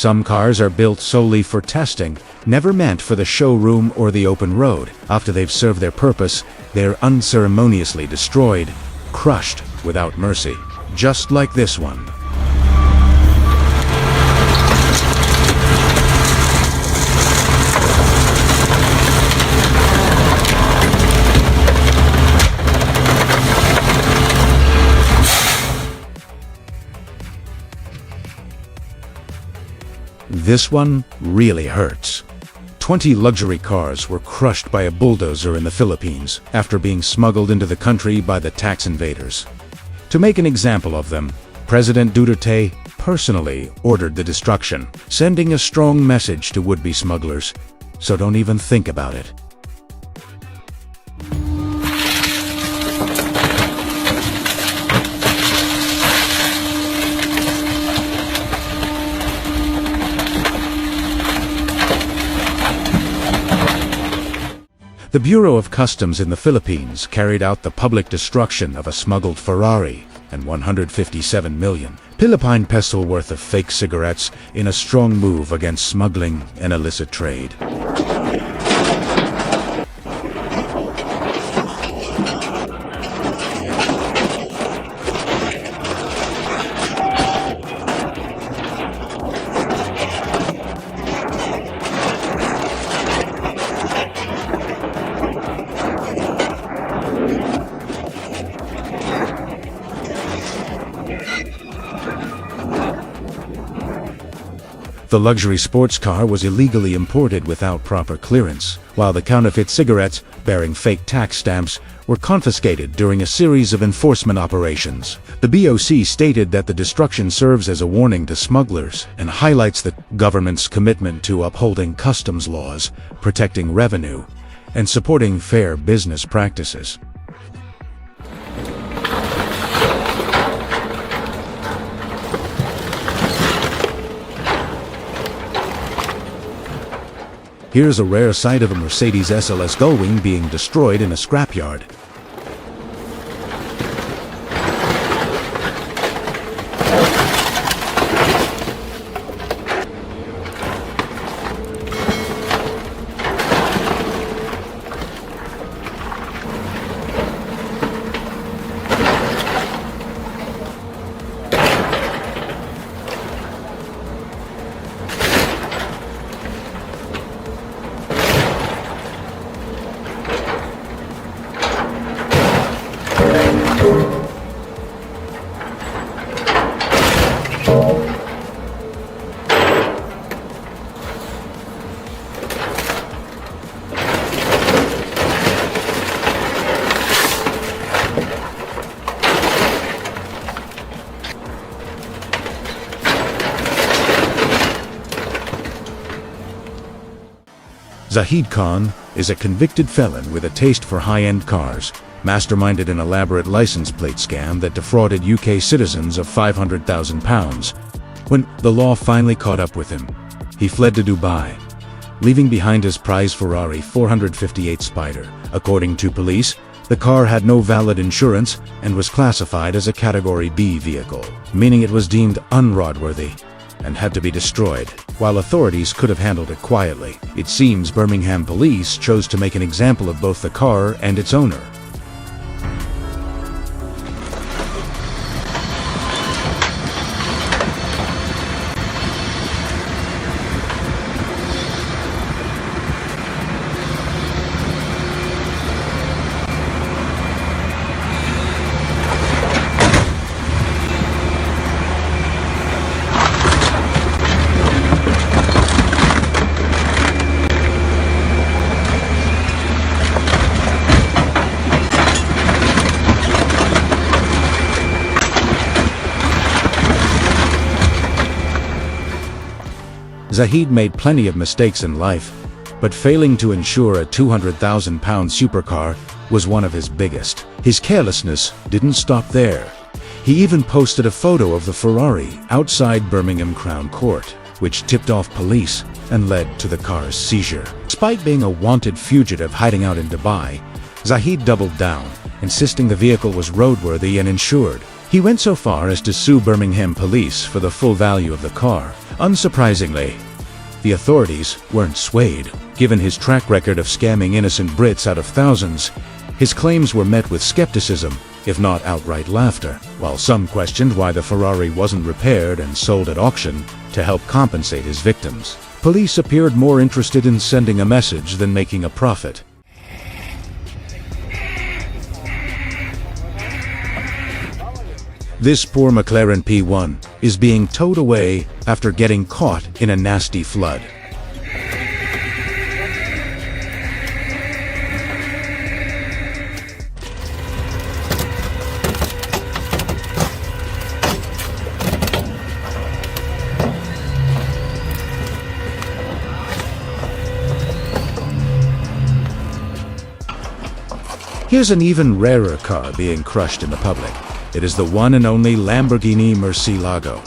Some cars are built solely for testing, never meant for the showroom or the open road. After they've served their purpose, they're unceremoniously destroyed, crushed without mercy. Just like this one. This one really hurts. 20 luxury cars were crushed by a bulldozer in the Philippines after being smuggled into the country by the tax invaders. To make an example of them, President Duterte personally ordered the destruction, sending a strong message to would-be smugglers, so don't even think about it. The Bureau of Customs in the Philippines carried out the public destruction of a smuggled Ferrari and 157 million Philippine peso worth of fake cigarettes in a strong move against smuggling and illicit trade. The luxury sports car was illegally imported without proper clearance, while the counterfeit cigarettes, bearing fake tax stamps, were confiscated during a series of enforcement operations. The BOC stated that the destruction serves as a warning to smugglers and highlights the government's commitment to upholding customs laws, protecting revenue, and supporting fair business practices. Here's a rare sight of a Mercedes SLS Gullwing being destroyed in a scrapyard. Zahid Khan is a convicted felon with a taste for high-end cars, masterminded an elaborate license plate scam that defrauded UK citizens of £500,000. When the law finally caught up with him, he fled to Dubai, leaving behind his prize Ferrari 458 Spider. According to police, the car had no valid insurance and was classified as a Category B vehicle, meaning it was deemed unroadworthy and had to be destroyed. While authorities could have handled it quietly, it seems Birmingham police chose to make an example of both the car and its owner. Zahid made plenty of mistakes in life, but failing to insure a £200,000 supercar was one of his biggest. His carelessness didn't stop there. He even posted a photo of the Ferrari outside Birmingham Crown Court, which tipped off police and led to the car's seizure. Despite being a wanted fugitive hiding out in Dubai, Zahid doubled down, insisting the vehicle was roadworthy and insured. He went so far as to sue Birmingham police for the full value of the car. Unsurprisingly, the authorities weren't swayed. Given his track record of scamming innocent Brits out of thousands, his claims were met with skepticism, if not outright laughter, while some questioned why the Ferrari wasn't repaired and sold at auction to help compensate his victims. Police appeared more interested in sending a message than making a profit. This poor McLaren P1 is being towed away after getting caught in a nasty flood. Here's an even rarer car being crushed in the public. It is the one and only Lamborghini Murcielago.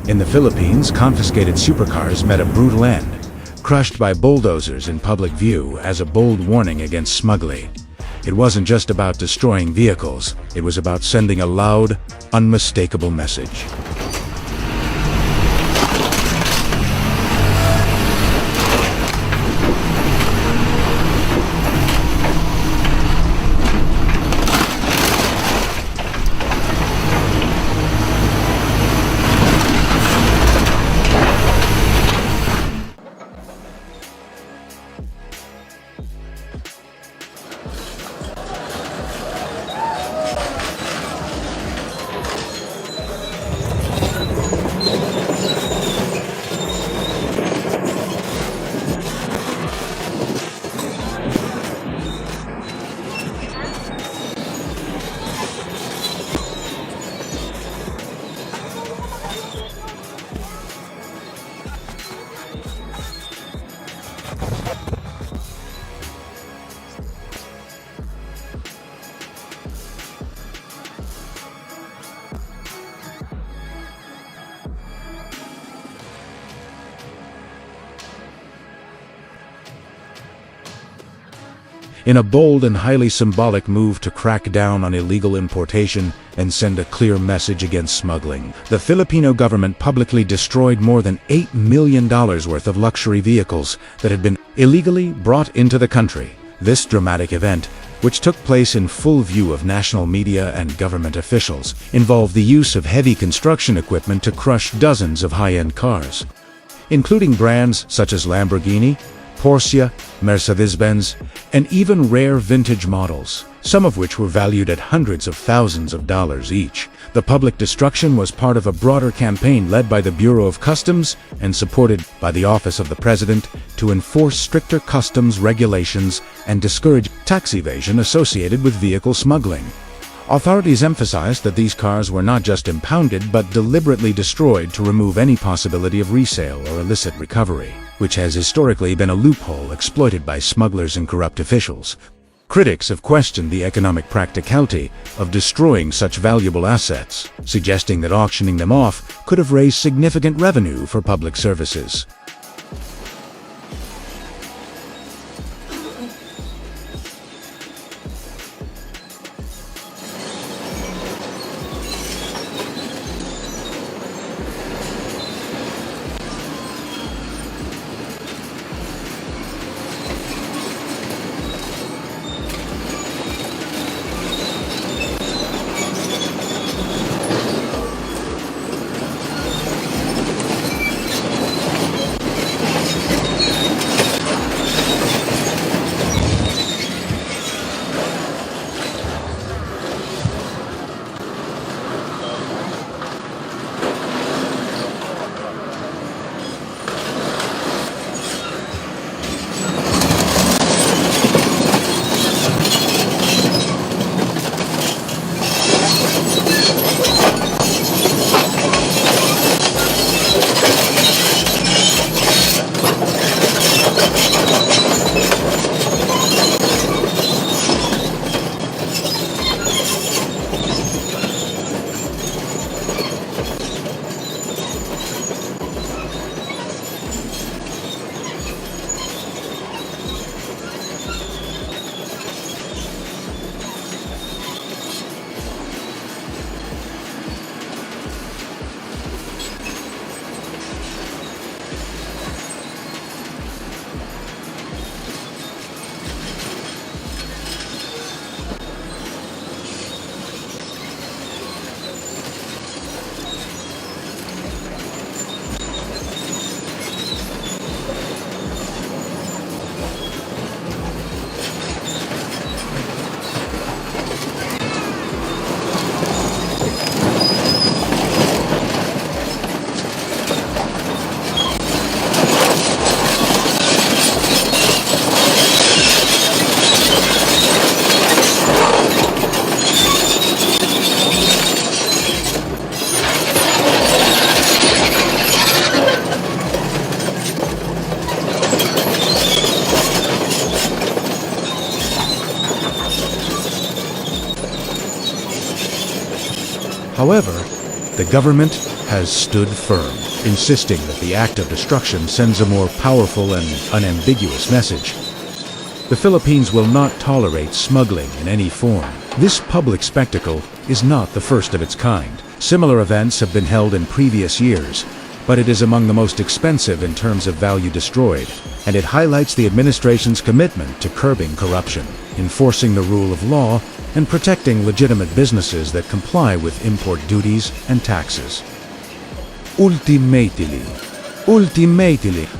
In the Philippines, confiscated supercars met a brutal end, crushed by bulldozers in public view as a bold warning against smuggling. It wasn't just about destroying vehicles, it was about sending a loud, unmistakable message. In a bold and highly symbolic move to crack down on illegal importation and send a clear message against smuggling, the Filipino government publicly destroyed more than $8 million worth of luxury vehicles that had been illegally brought into the country. This dramatic event, which took place in full view of national media and government officials, involved the use of heavy construction equipment to crush dozens of high-end cars, including brands such as Lamborghini, Porsche, Mercedes-Benz, and even rare vintage models, some of which were valued at hundreds of thousands of dollars each. The public destruction was part of a broader campaign led by the Bureau of Customs and supported by the Office of the President to enforce stricter customs regulations and discourage tax evasion associated with vehicle smuggling. Authorities emphasized that these cars were not just impounded but deliberately destroyed to remove any possibility of resale or illicit recovery, which has historically been a loophole exploited by smugglers and corrupt officials. Critics have questioned the economic practicality of destroying such valuable assets, suggesting that auctioning them off could have raised significant revenue for public services. However, the government has stood firm, insisting that the act of destruction sends a more powerful and unambiguous message. The Philippines will not tolerate smuggling in any form. This public spectacle is not the first of its kind. Similar events have been held in previous years, but it is among the most expensive in terms of value destroyed, and it highlights the administration's commitment to curbing corruption, enforcing the rule of law, and protecting legitimate businesses that comply with import duties and taxes. Ultimately,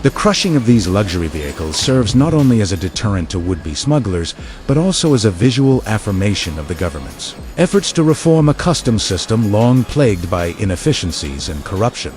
the crushing of these luxury vehicles serves not only as a deterrent to would-be smugglers, but also as a visual affirmation of the government's efforts to reform a customs system long plagued by inefficiencies and corruption.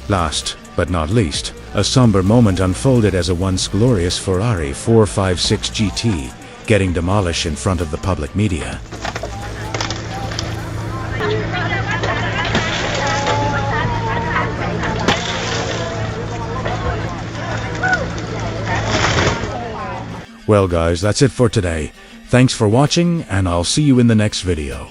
Last but not least, a somber moment unfolded as a once glorious Ferrari 456 GT getting demolished in front of the public media. Well guys, that's it for today. Thanks for watching, and I'll see you in the next video.